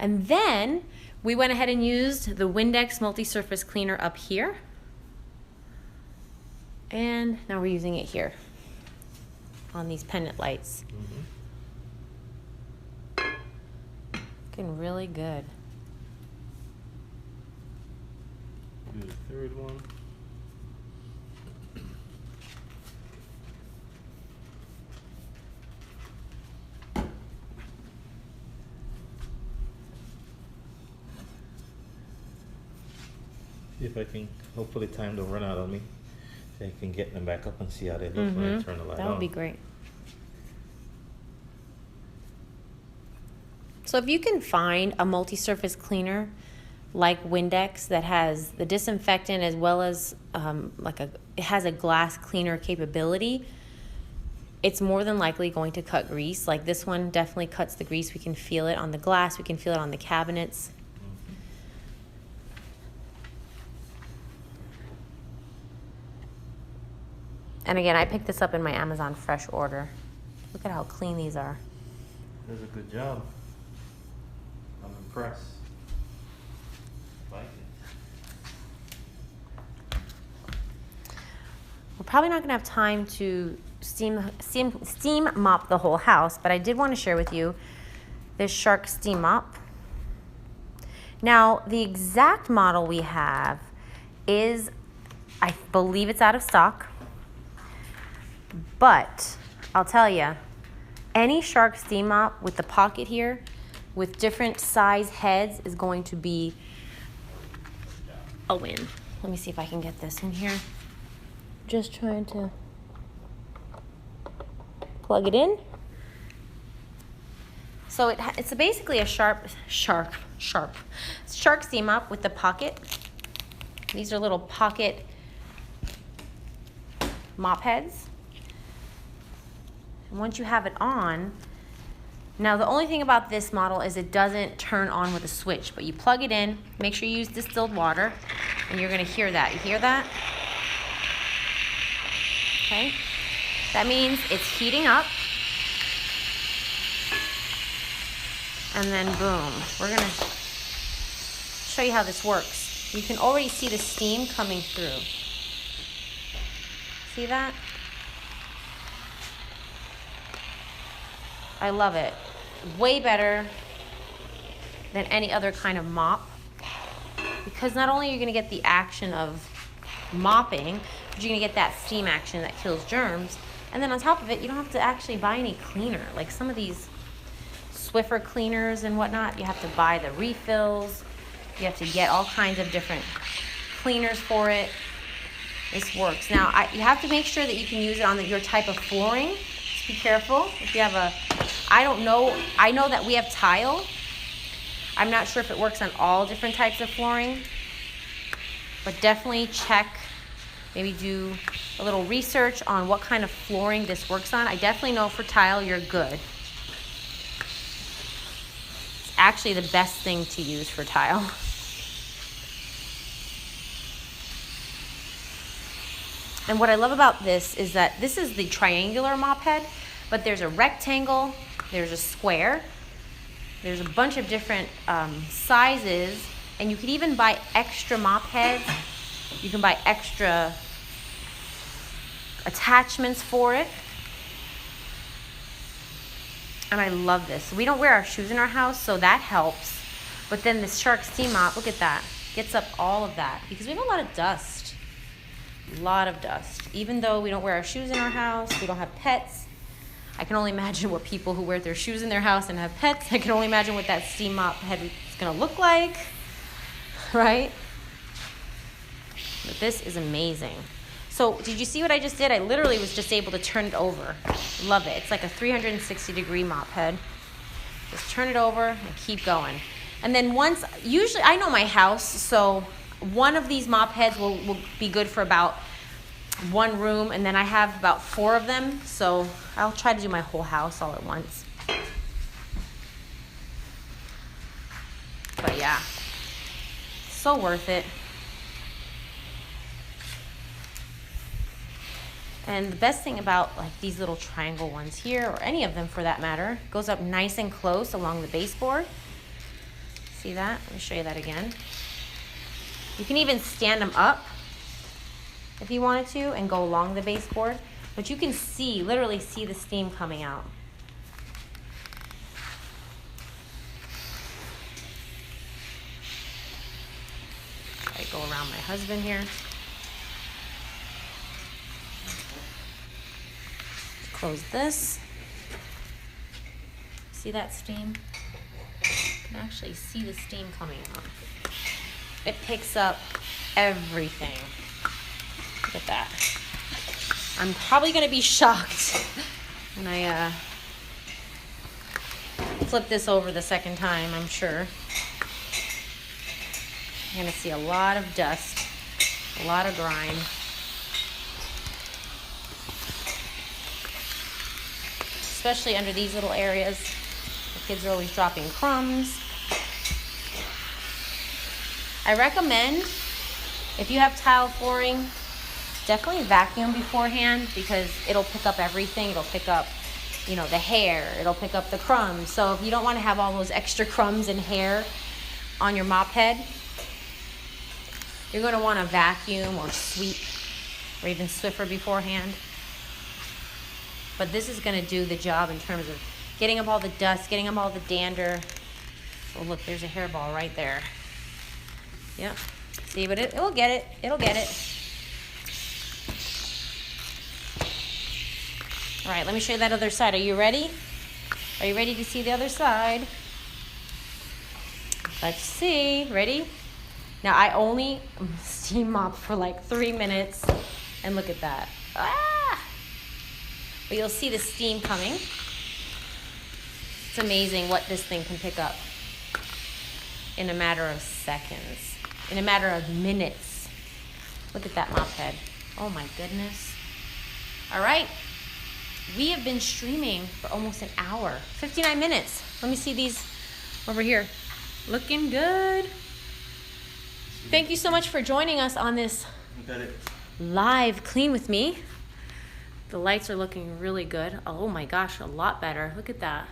And then we went ahead and used the Windex multi-surface cleaner up here. And now we're using it here on these pendant lights. Looking really good. Do the third one. See if I can, hopefully time don't run out on me. So I can get them back up and see how they look when I turn the light on. That would be great. So if you can find a multi-surface cleaner like Windex that has the disinfectant as well as it has a glass cleaner capability, it's more than likely going to cut grease. Like this one definitely cuts the grease. We can feel it on the glass. We can feel it on the cabinets. And again, I picked this up in my Amazon Fresh order. Look at how clean these are. Does a good job. I'm impressed. Like it. We're probably not gonna have time to steam mop the whole house, but I did want to share with you this Shark steam mop. Now, the exact model we have is, I believe it's out of stock, but I'll tell you, any Shark steam mop with the pocket here, with different size heads, is going to be a win. Let me see if I can get this in here. Just trying to plug it in. So it's basically a shark steam mop with the pocket. These are little pocket mop heads. And once you have it on, now the only thing about this model is it doesn't turn on with a switch, but you plug it in, make sure you use distilled water, and you're gonna hear that. You hear that? Okay, that means it's heating up. And then boom, we're gonna show you how this works. You can already see the steam coming through. See that? I love it. Way better than any other kind of mop, because not only are you gonna get the action of mopping, but you're gonna get that steam action that kills germs. And then on top of it, you don't have to actually buy any cleaner. Like some of these Swiffer cleaners and whatnot, you have to buy the refills. You have to get all kinds of different cleaners for it. This works. Now, you have to make sure that you can use it on your type of flooring. Just be careful. If you have I don't know. I know that we have tile. I'm not sure if it works on all different types of flooring, but definitely check, maybe do a little research on what kind of flooring this works on. I definitely know for tile, you're good. It's actually the best thing to use for tile. And what I love about this is that this is the triangular mop head, but there's a rectangle, there's a square, there's a bunch of different sizes, and you can even buy extra mop heads. You can buy extra attachments for it. And I love this. We don't wear our shoes in our house, so that helps. But then the Shark Steam Mop, look at that, gets up all of that, because we have a lot of dust. A lot of dust. Even though we don't wear our shoes in our house, we don't have pets. I can only imagine what people who wear their shoes in their house and have pets, I can only imagine what that steam mop head is gonna look like, right? But this is amazing. So did you see what I just did? I literally was just able to turn it over. Love it. It's like a 360-degree mop head. Just turn it over and keep going. And then usually I know my house, so one of these mop heads will be good for about one room, and then I have about 4 of them, so I'll try to do my whole house all at once. But yeah, so worth it. And the best thing about like these little triangle ones here, or any of them for that matter, goes up nice and close along the baseboard. See that? Let me show you that again. You can even stand them up if you wanted to and go along the baseboard, but you can literally see the steam coming out. I go around my husband here. Close this. See that steam? You can actually see the steam coming out. It picks up everything. Look at that. I'm probably gonna be shocked when I flip this over the second time, I'm sure. You're gonna see a lot of dust, a lot of grime. Especially under these little areas. The kids are always dropping crumbs. I recommend, if you have tile flooring, definitely vacuum beforehand, because it'll pick up everything. It'll pick up, the hair. It'll pick up the crumbs. So if you don't want to have all those extra crumbs and hair on your mop head, you're going to want to vacuum or sweep or even Swiffer beforehand. But this is going to do the job in terms of getting up all the dust, getting up all the dander. Oh, look, there's a hairball right there. Yep. See, but it will get it. It'll get it. All right, let me show you that other side. Are you ready? Are you ready to see the other side? Let's see. Ready? Now, I only steam mop for like 3 minutes, and look at that. Ah! But you'll see the steam coming. It's amazing what this thing can pick up in a matter of seconds, in a matter of minutes. Look at that mop head. Oh my goodness. All right. We have been streaming for almost an hour, 59 minutes. Let me see these over here. Looking good. Thank you so much for joining us on this Got it. live clean with me. The lights are looking really good. Oh my gosh, a lot better. Look at that.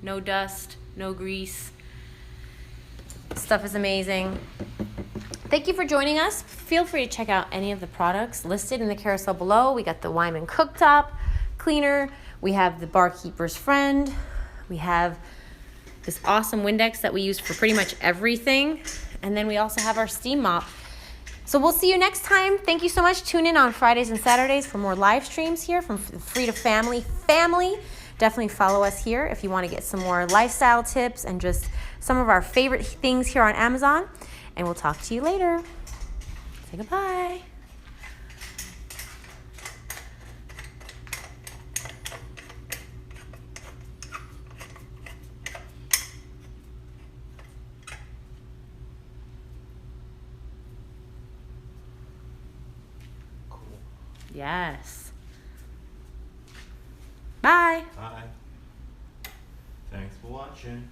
No dust, no grease. Stuff is amazing. Thank you for joining us. Feel free to check out any of the products listed in the carousel below. We got the Wyman cooktop cleaner. We have the Barkeeper's Friend. We have this awesome Windex that we use for pretty much everything. And then we also have our steam mop. So we'll see you next time. Thank you so much. Tune in on Fridays and Saturdays for more live streams here from Free to Family family. Definitely follow us here if you want to get some more lifestyle tips and just some of our favorite things here on Amazon. And we'll talk to you later. Say goodbye. Cool. Yes. Bye. Bye. Thanks for watching.